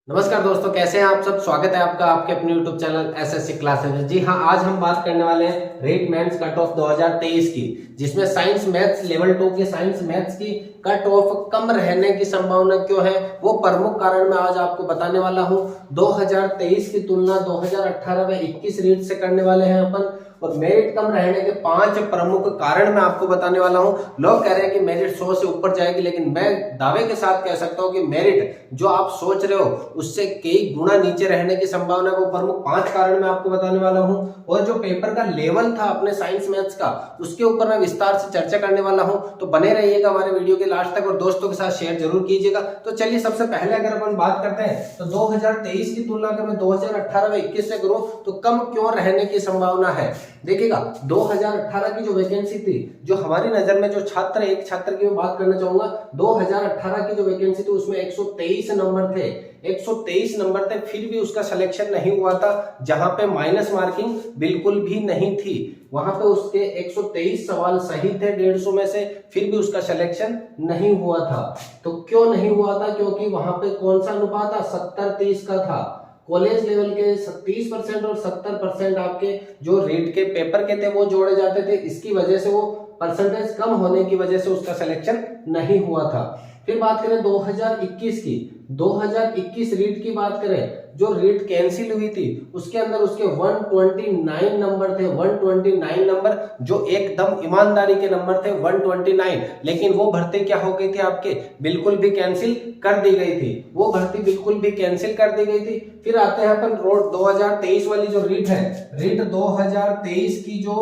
नमस्कार दोस्तों, कैसे हैं आप सब। स्वागत है आपका आपके अपने YouTube चैनल एसएससी क्लासेस। जी हाँ, आज हम बात करने वाले हैं रीट मेंस कट ऑफ 2023 की, जिसमें साइंस मैथ्स लेवल 2 की साइंस मैथ्स की कट ऑफ कम रहने की संभावना क्यों है, वो प्रमुख कारण मैं आज आपको बताने वाला हूँ। 2023 की तुलना 2018 व 21 रीट से करने वाले हैं अपन, और मेरिट कम रहने के 5 प्रमुख कारण मैं आपको बताने वाला हूं। लोग कह रहे हैं कि मेरिट 100 से ऊपर जाएगी, लेकिन मैं दावे के साथ कह सकता हूं कि मेरिट जो आप सोच रहे हो उससे कई गुना नीचे रहने की संभावना है। वो प्रमुख 5 कारण मैं आपको बताने वाला हूं, और जो पेपर का लेवल था अपने साइंस मैथ्स का, उसके ऊपर मैं विस्तार से चर्चा करने वाला हूं। तो बने रहिएगा हमारे वीडियो के लास्ट तक, और दोस्तों के साथ शेयर जरूर कीजिएगा। तो चलिए, सबसे पहले अगर अपन बात करते हैं तो 2023 की तुलना अगर मैं 2018 व 21 से करूं तो कम क्यों रहने की संभावना है। देखिएगा, 2018 की जो वैकेंसी थी, जो हमारी नजर में जो छात्र, एक छात्र की मैं बात करना चाहूंगा, 2018 की जो वैकेंसी थी उसमें 123 नंबर थे। 123 नंबर थे, फिर भी उसका सिलेक्शन नहीं हुआ था। जहां पे माइनस मार्किंग बिल्कुल भी नहीं थी, वहां पे उसके 123 सवाल सही थे 150 में से, फिर भी उसका सिलेक्शन नहीं हुआ था। तो क्यों नहीं हुआ था? क्योंकि वहां पे कौन सा अनुपात था? 70-30 का था। कॉलेज लेवल के 30% और 70% आपके जो रीट के पेपर के थे वो जोड़े जाते थे। इसकी वजह से वो परसेंटेज कम होने की वजह से उसका सिलेक्शन नहीं हुआ था। फिर बात करें 2021 की, 2021 रीट की बात करें, जो रीट कैंसिल हुई थी उसके अंदर उसके 129 नंबर थे। 129 नंबर जो एकदम ईमानदारी के नंबर थे, 129। लेकिन वो भर्ती क्या हो गई थी आपके, बिल्कुल भी कैंसिल कर दी गई थी। वो भर्ती बिल्कुल भी कैंसिल कर दी गई थी। फिर आते हैं अपन रोड 2023 वाली जो रीट है, रीट 2023 की जो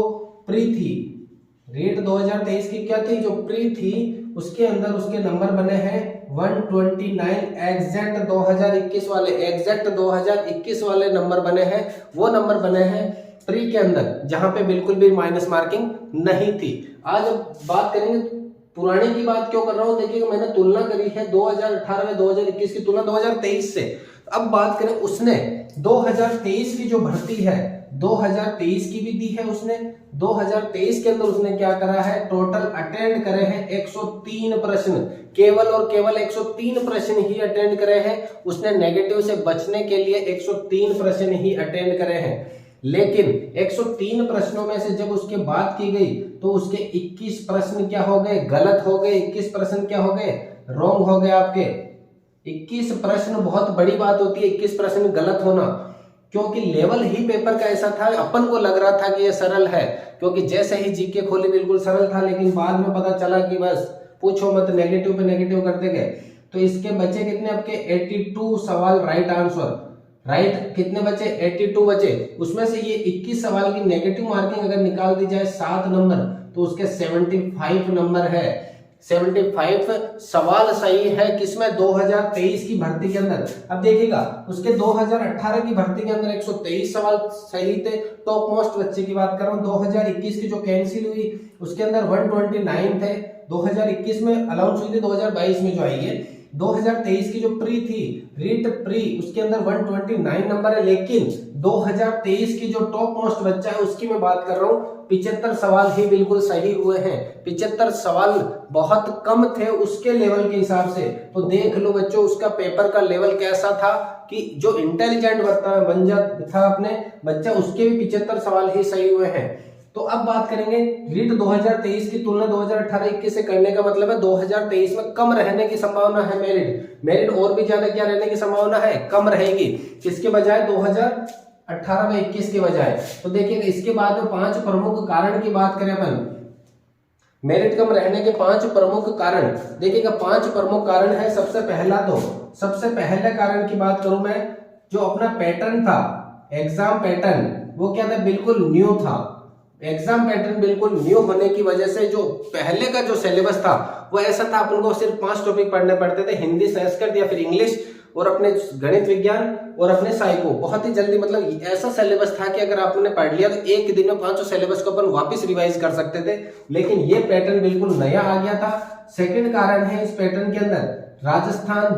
प्री थी, रीट 2023 की क्या थी, जो प्री थी, उसके अंदर उसके नंबर बने हैं 129। एग्जैक्ट 2021 वाले, एग्जैक्ट 2021 वाले नंबर बने हैं। वो नंबर बने हैं प्री के अंदर, जहां पे बिल्कुल भी माइनस मार्किंग नहीं थी। आज बात करेंगे, पुराने की बात क्यों कर रहा हूं, देखिए मैंने तुलना करी है 2018 में 2021 की तुलना 2023 से। अब बात करें, उसने 2023 की जो भर्ती है 2023 की भी दी है उसने। 2023 के अंदर उसने क्या करा है, टोटल अटेंड करे हैं 103 प्रश्न, केवल और केवल 103 प्रश्न ही अटेंड करे हैं उसने। नेगेटिव से बचने के लिए 103 प्रश्न ही अटेंड करे हैं। लेकिन 103 प्रश्नों में से जब उसकी बात की गई तो उसके 21 प्रश्न क्या हो गए, गलत हो गए। 21 प्रश्न क्या हो गए, रॉन्ग हो गए आपके। 21 प्रश्न बहुत बड़ी बात होती है, 21 प्रश्न गलत होना, क्योंकि लेवल ही पेपर का ऐसा था। अपन को लग रहा था कि ये सरल है, क्योंकि जैसे ही जीके खोली बिल्कुल सरल था, लेकिन बाद में पता चला कि बस पूछो मत, नेगेटिव पे नेगेटिव करते गए। तो इसके बचे कितने आपके 82 सवाल राइट आंसर। राइट कितने बचे, 82 बचे। उसमें से ये 21 सवाल की नेगेटिव मार्किंग अगर निकाल दी जाए 7 नंबर, तो उसके 75 नंबर है। 75 सवाल सही है किसमें, 2023 की भर्ती के अंदर। अब देखिएगा, उसके 2018 की भर्ती के अंदर 123 सवाल सही थे, टॉप मोस्ट बच्चे की बात कर रहा हूं। 2021 की जो कैंसिल हुई उसके अंदर 129 थे। 2021 में अलाउंस हुई थी, 2022 में जो आई है। 2023 की जो प्री थी, रीट प्री, उसके अंदर 129 नंबर है। लेकिन 2023 की जो टॉप मोस्ट बच्चा है उसकी मैं बात कर रहा हूं, 75 सवाल ही बिल्कुल सही हुए हैं। 75 सवाल बहुत कम थे उसके लेवल के हिसाब से। तो देख लो बच्चों, उसका पेपर का लेवल कैसा था कि जो इंटेलिजेंट बन था अपने बच्चा, उसके भी 75 सवाल ही सही हुए हैं। तो अब बात करेंगे रीट 2023 की तुलना 2018-21 से करने का मतलब है 2023 में कम रहने की संभावना है। मेरिट और भी ज्यादा क्या रहने की संभावना है, कम रहेगी। किसके बजाय, 2018 में 21 के बजाय। तो देखिएगा, इसके बाद में 5 प्रमुख कारण की बात करें अपन, मेरिट कम रहने के 5 प्रमुख कारण। देखिएगा, 5 प्रमुख कारण है। सबसे पहले कारण की बात करूं मैं, जो अपना पैटर्न था, एग्जाम पैटर्न, वो क्या था, बिल्कुल न्यू था। एग्जाम पैटर्न बिल्कुल न्यू होने की वजह से जो पहले का जो सिलेबस था वो ऐसा था, अपन को सिर्फ 5 टॉपिक पढ़ने पड़ते थे, हिंदी, संस्कृत या फिर इंग्लिश, और अपने गणित विज्ञान और अपने साइको। बहुत ही जल्दी, मतलब ऐसा सिलेबस था कि अगर आपने पढ़ लिया तो एक दिन में 5 सिलेबस को अपन वापस रिवाइज कर सकते थे। लेकिन ये पैटर्न बिल्कुल नया आ गया था। सेकंड कारण है इस पैटर्न के अंदर, राजस्थान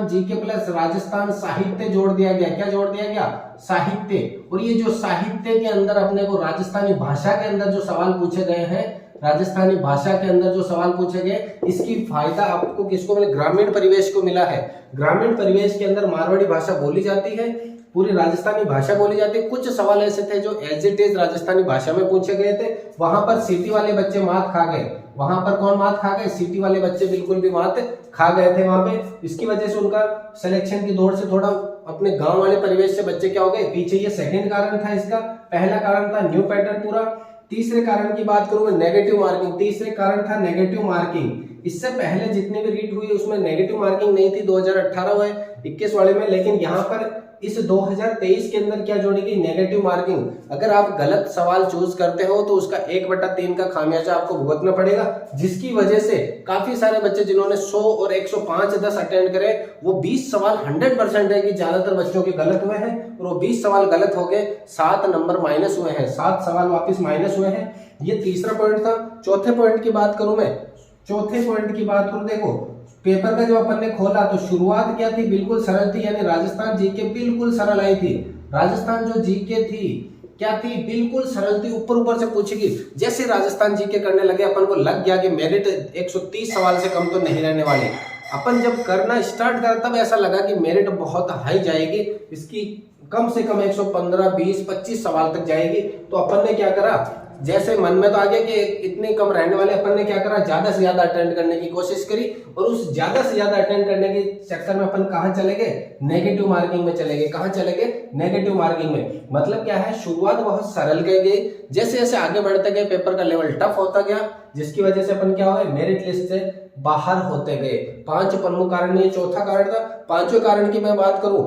जीके प्लस राजस्थान साहित्य जोड़ दिया गया। क्या जोड़ दिया गया, साहित्य। और ये जो साहित्य के अंदर अपने को राजस्थानी भाषा के अंदर जो सवाल पूछे गए हैं राजस्थानी भाषा के अंदर जो सवाल पूछे गए, इसकी फायदा आपको किसको मिला? ग्रामीण परिवेश को मिला है। ग्रामीण परिवेश के अंदर मारवाड़ी भाषा बोली जाती है, पूरी राजस्थानी भाषा बोली जाती है। कुछ सवाल ऐसे थे जो एज इट इज राजस्थानी भाषा में पूछे गए थे, वहां पर सिटी वाले बच्चे मात खा गए। वहां पर कौन मात खा गए? सिटी वाले बच्चे बिल्कुल भी मात खा गए थे वहां पे। इसकी वजह से उनका सिलेक्शन की दौड़ से थोड़ा अपने गांव वाले परिवेश से बच्चे क्या हो गए? पीछे। ये सेकंड कारण था इसका। पहला कारण था न्यू पैटर्न पूरा। तीसरे कारण की बात करूं मैं, नेगेटिव मार्किंग। तीसरे कारण था नेगेटिव मार्किंग। इससे पहले जितनी भी रीट हुई उसमें नेगेटिव मार्किंग नहीं थी 2018 व 21 वाले में, लेकिन यहाँ पर इस 2023 के अंदर क्या जोड़ी गई? Negative marking. अगर आप गलत सवाल चूज करते हो तो उसका 1/3 का खामियाजा आपको भुगतना पड़ेगा, जिसकी वजह से काफी सारे बच्चे जिन्होंने 100 और 105-10 अटेंड करे, वो 20 सवाल 100% है कि ज्यादातर बच्चों के गलत हुए हैं, और वो 20 सवाल गलत हो गए, 7 नंबर माइनस हुए हैं, 7 सवाल वापिस माइनस हुए हैं। ये तीसरा पॉइंट था। चौथे पॉइंट की बात करूं मैं, चौथे पॉइंट की बात करूं, देखो पेपर का जब अपन ने खोला तो शुरुआत क्या थी? बिल्कुल सरल थी, यानी राजस्थान जीके बिल्कुल सरल आई थी। राजस्थान जो जीके थी क्या थी? बिल्कुल सरल थी, ऊपर ऊपर से पूछेगी। जैसे राजस्थान जीके करने लगे अपन को लग गया कि मेरिट 130 सवाल से कम तो नहीं रहने वाली। अपन जब करना स्टार्ट करा तब ऐसा लगा कि मेरिट बहुत हाई जाएगी, इसकी कम से कम 115, 20, 25 सवाल तक जाएगी। तो अपन ने क्या करा, जैसे मन में तो आ गया कि इतने कम रहने वाले, अपन ने क्या करा, ज्यादा से ज्यादा अटेंड करने की कोशिश करी, और उस ज्यादा से ज्यादा अटेंड करने के चक्कर में अपन कहां चले गए? नेगेटिव मार्किंग में चले गए। कहां चले गए? नेगेटिव मार्किंग में। मतलब क्या है, शुरुआत बहुत सरल गई, जैसे जैसे आगे बढ़ते गए पेपर का लेवल टफ होता गया, जिसकी वजह से अपन क्या हुए, मेरिट लिस्ट से बाहर होते गए। 5 प्रमुख कारण, ये चौथा कारण था। पांचवें कारण की मैं बात करूं,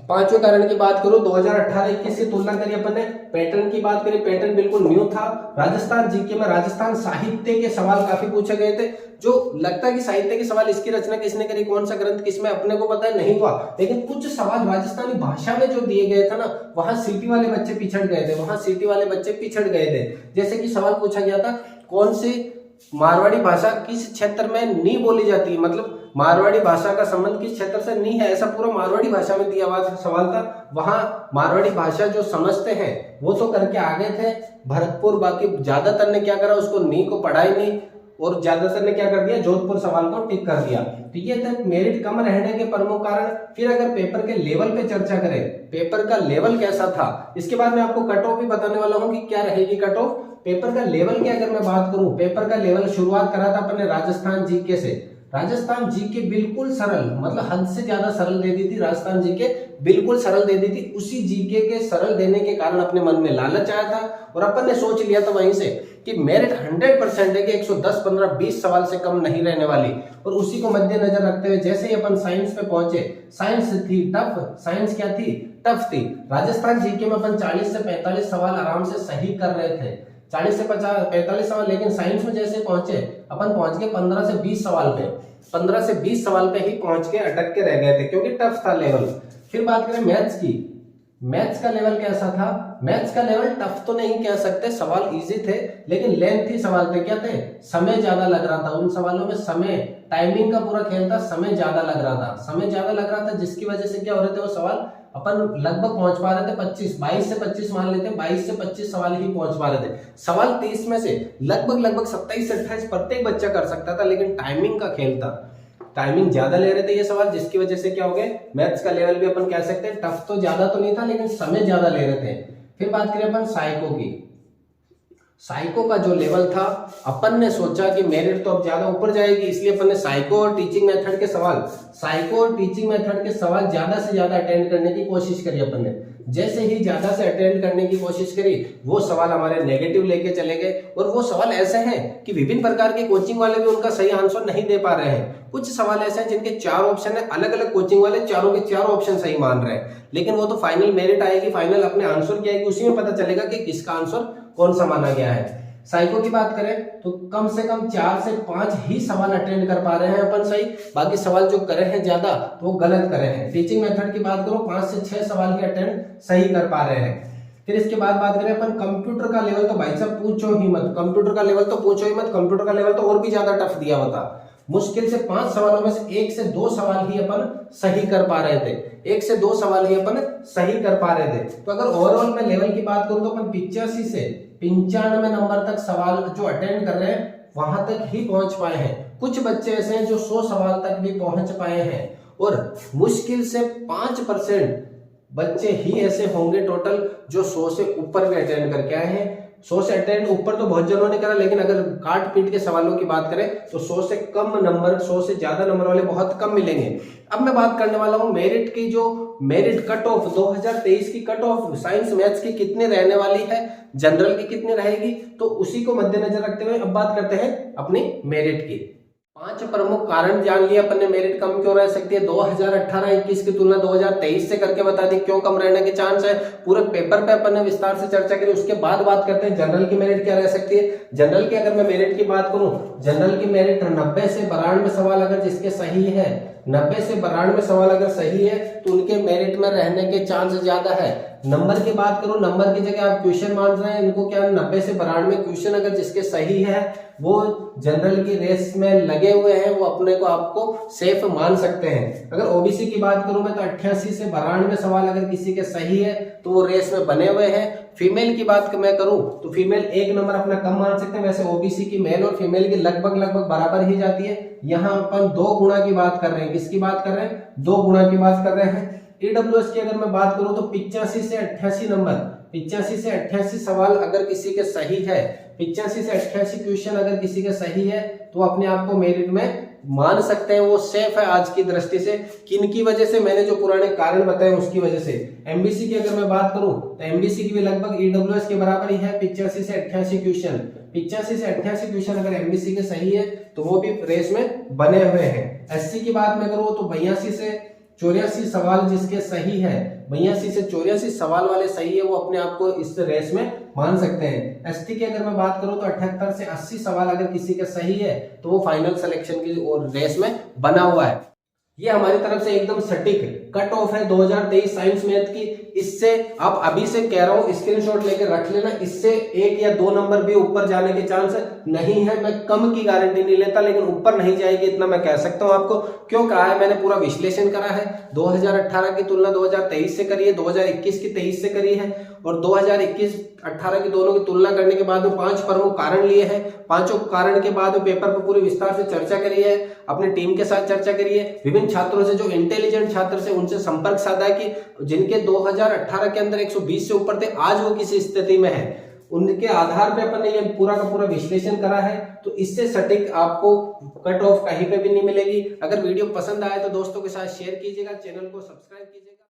पांचवें कारण की बात करूं, 2018-21 की तुलना करी अपन ने, पैटर्न की बात करी, पैटर्न बिल्कुल न्यू था। राजस्थान जीके में राजस्थान साहित्य के सवाल काफी पूछे गए थे, जो लगता है कि साहित्य के सवाल, इसकी रचना किसने करी, कौन सा ग्रंथ किसमें, अपने को पता है नहीं हुआ। लेकिन कुछ सवाल राजस्थानी भाषा में जो दिए गए थे ना, वहां सिटी वाले बच्चे पिछड़ गए थे, वहां सिटी वाले बच्चे पिछड़ गए थे। जैसे कि सवाल पूछा गया था, कौन सी मारवाड़ी भाषा किस क्षेत्र में नहीं बोली जाती है, मतलब मारवाड़ी भाषा का संबंध किस क्षेत्र से नहीं है, ऐसा पूरा मारवाड़ी भाषा में दिया हुआ सवाल था। वहां मारवाड़ी भाषा जो समझते हैं वो तो करके आ गए थे भरतपुर, बाकी ज्यादातर ने क्या करा, उसको नी को पढ़ा ही नहीं, और ज्यादातर ने क्या कर दिया, जोधपुर सवाल को टिक कर दिया। तो ये थे मेरिट कम रहने के प्रमुख कारण। फिर अगर पेपर के लेवल पे चर्चा करें, पेपर का लेवल कैसा था, इसके बाद मैं आपको कट ऑफ भी बताने वाला हूं कि क्या रहेगी कट ऑफ। पेपर का लेवल की अगर मैं बात करूं, पेपर का लेवल शुरुआत करा था अपने राजस्थान जीके से। राजस्थान जीके बिल्कुल सरल, मतलब हद से ज्यादा सरल दे दी थी राजस्थान जीके, बिल्कुल सरल दे दी थी। उसी जीके के सरल देने के कारण अपने मन में लालच आया था, और अपन ने सोच लिया था वहीं से कि मेरिट 100% है कि 110, 15, 20 सवाल से कम नहीं रहने वाली। और उसी को मद्देनजर रखते हुए जैसे ही अपन साइंस पे पहुंचे, साइंस थी टफ, साइंस क्या थी, टफ थी। राजस्थान जीके में अपन 40 से 45 सवाल आराम से सही कर रहे थे, 40 से 45 सवाल। लेकिन साइंस में जैसे पहुंचे, अपन पहुंच गए 15 से 20 सवाल पे, 15 से 20 सवाल पे ही पहुंच के अटक के रह गए थे, क्योंकि टफ था लेवल। फिर बात करें मैथ्स की, मैथ्स का लेवल कैसा था? मैथ्स का लेवल टफ तो नहीं कह सकते, सवाल इजी थे, लेकिन लेंथी सवाल थे। क्या थे? समय ज्यादा लग रहा था उन सवालों में, समय, टाइमिंग का पूरा खेल था, समय ज्यादा लग रहा था, समय ज्यादा लग रहा था, जिसकी वजह से क्या हो रहे थे, वो सवाल अपन लगभग पहुंच पा रहे थे 22 से 25 मान लेते हैं, 22 से 25 सवाल ही पहुंच पा रहे थे। सवाल 30 में से लगभग 27 से 28 प्रत्येक बच्चा कर सकता था, लेकिन टाइमिंग का खेल था, टाइमिंग ज्यादा ले रहे थे ये सवाल, जिसकी वजह से क्या हो गए, मैथ्स का लेवल भी अपन कह सकते हैं टफ तो ज्यादा तो नहीं था, लेकिन समय ज्यादा ले रहे थे। फिर बात करें अपन साइको की, साइको का जो लेवल था, अपन ने सोचा कि मेरिट तो अब ज्यादा ऊपर जाएगी, इसलिए अपन ने साइको और टीचिंग मेथड के सवाल, साइको और टीचिंग मेथड के सवाल ज्यादा से ज्यादा अटेंड करने की कोशिश करी अपन ने। जैसे ही ज्यादा से अटेंड करने की कोशिश करी, वो सवाल हमारे नेगेटिव लेके चले गए, और वो सवाल ऐसे हैं कि विभिन्न प्रकार के कोचिंग वाले भी उनका सही आंसर नहीं दे पा रहे हैं। कुछ सवाल ऐसे हैं जिनके 4 ऑप्शन है, अलग अलग कोचिंग वाले चारों के चारों ऑप्शन सही मान रहे हैं, लेकिन वो तो फाइनल मेरिट आएगी, फाइनल अपने आंसर की आएगी, उसी में पता चलेगा कि किसका आंसर कौन सा माना गया है। साइको की बात करें तो कम से कम 4 से 5 ही सवाल अटेंड कर पा रहे हैं अपन सही, बाकी सवाल जो करे हैं ज्यादा तो वो गलत करे हैं। टीचिंग मेथड की बात करो 5 से 6 सवाल ही अटेंड सही कर पा रहे हैं। फिर इसके बाद बात करें अपन कंप्यूटर का लेवल, तो भाई साहब पूछो ही मत, कंप्यूटर का लेवल तो पूछो ही मत, कंप्यूटर का लेवल तो और भी ज्यादा टफ दिया हुआ था। मुश्किल से 5 सवालों में से 1 से 2 सवाल ही अपन सही कर पा रहे थे, 1 से 2 सवाल ही अपन सही कर पा रहे थे। तो अगर ओवरऑल में लेवल की बात करूं तो अपन 85 से 95 नंबर तक सवाल जो अटेंड कर रहे हैं वहां तक ही पहुंच पाए हैं। कुछ बच्चे ऐसे हैं जो 100 सवाल तक भी पहुंच पाए हैं और मुश्किल से 5% बच्चे ही ऐसे होंगे टोटल जो 100 से ऊपर भी अटेंड करके आए हैं। 100 से अटेंड ऊपर तो बहुत जनों ने करा, लेकिन अगर काट पीट के सवालों की बात करें तो 100 से कम नंबर, 100 से ज्यादा नंबर वाले बहुत कम मिलेंगे। अब मैं बात करने वाला हूं मेरिट की, जो मेरिट कट ऑफ 2023 की कट ऑफ साइंस मैथ्स की कितनी रहने वाली है, जनरल की कितनी रहेगी, तो उसी को मद्देनजर रखते हुए अब बात करते हैं अपनी मेरिट की। 5 प्रमुख कारण जान लिए अपन ने मेरिट कम क्यों रह सकती है 2018-21 की तुलना 2023 से करके बता दी क्यों कम रहने के चांस है। पूरे पेपर पे अपन ने विस्तार से चर्चा करी। उसके बाद बात करते हैं जनरल की मेरिट क्या रह सकती है। जनरल की अगर मैं मेरिट की बात करूं, जनरल की मेरिट 90 से 92 सवाल अगर जिसके सही है, 90 से 92 सवाल अगर सही है तो उनके मेरिट में रहने के चांस ज्यादा है। नंबर की बात करूं, नंबर की जगह आप क्वेश्चन मान रहे हैं, इनको क्या 90 से 92 क्वेश्चन अगर जिसके सही है वो जनरल की रेस में लगे हुए हैं, वो अपने को आपको सेफ मान सकते हैं। अगर ओबीसी की बात करूं मैं तो 88 से 92 सवाल अगर किसी के सही है तो वो रेस में बने हुए हैं। फीमेल की बात मैं करूं तो फीमेल 1 नंबर अपना कम मान सकते हैं। वैसे ओबीसी की मेल और फीमेल की लगभग बराबर ही जाती है। यहाँ अपन 2 गुणा की बात कर रहे हैं। किसकी बात कर रहे हैं? 2 गुणा की बात कर रहे हैं। ईडब्ल्यूएस की अगर मैं बात करूं तो 85 से 88 नंबर, 85 से 88 सवाल अगर किसी के सही है, 85 से 88 क्वेश्चन अगर किसी के सही है तो अपने आप को मेरिट में मान सकते हैं, वो सेफ है आज की दृष्टि से। किन की वजह से? मैंने जो पुराने कारण बताए उसकी वजह से। एमबीसी की अगर मैं बात करूं तो एमबीसी की भी लगभग ईडब्ल्यूएस के बराबर ही है, 85 से 88 क्वेश्चन। 85 से 88 क्वेश्चन अगर एमबीसी के सही है तो वो भी रेस में बने हुए हैं। एससी की बात मैं करूं तो 82 से 84 सवाल जिसके सही है, 82 से 84 सवाल वाले सही है, वो अपने आप को इस रेस में मान सकते हैं। एसटी की अगर मैं बात करूं तो 78 से 80 सवाल अगर किसी के सही है तो वो फाइनल सिलेक्शन की और रेस में बना हुआ है। ये हमारी तरफ से एकदम सटीक कट ऑफ है 2023 साइंस मैथ की। इससे आप अभी से कह रहा हूं स्क्रीनशॉट लेकर रख लेना, इससे 1 या 2 नंबर भी ऊपर जाने के चांस नहीं है। मैं कम की गारंटी नहीं लेता, लेकिन ऊपर नहीं जाएगी इतना मैं कह सकता हूं आपको। क्यों कहा है? मैंने पूरा विश्लेषण करा है। 2018 की तुलना 2023 से करी है, 2021 की 23 से करी है और 2021-18 की दोनों की तुलना करने के बाद में 5 प्रमुख कारण लिए हैं। 5 कारण के बाद पेपर पर पूरी विस्तार से चर्चा करी है, अपनी टीम के साथ चर्चा करी है, विभिन्न छात्रों से जो इंटेलिजेंट छात्र से उनसे संपर्क साधा कि जिनके 2018 के अंदर 120 से ऊपर थे, आज वो किसी स्थिति में है, उनके आधार पे अपन ने ये पूरा का पूरा विश्लेषण करा है। तो इससे सटीक आपको कट ऑफ कहीं पे भी नहीं मिलेगी। अगर वीडियो पसंद आए तो दोस्तों के साथ शेयर कीजिएगा, चैनल को सब्सक्राइब कीजिएगा।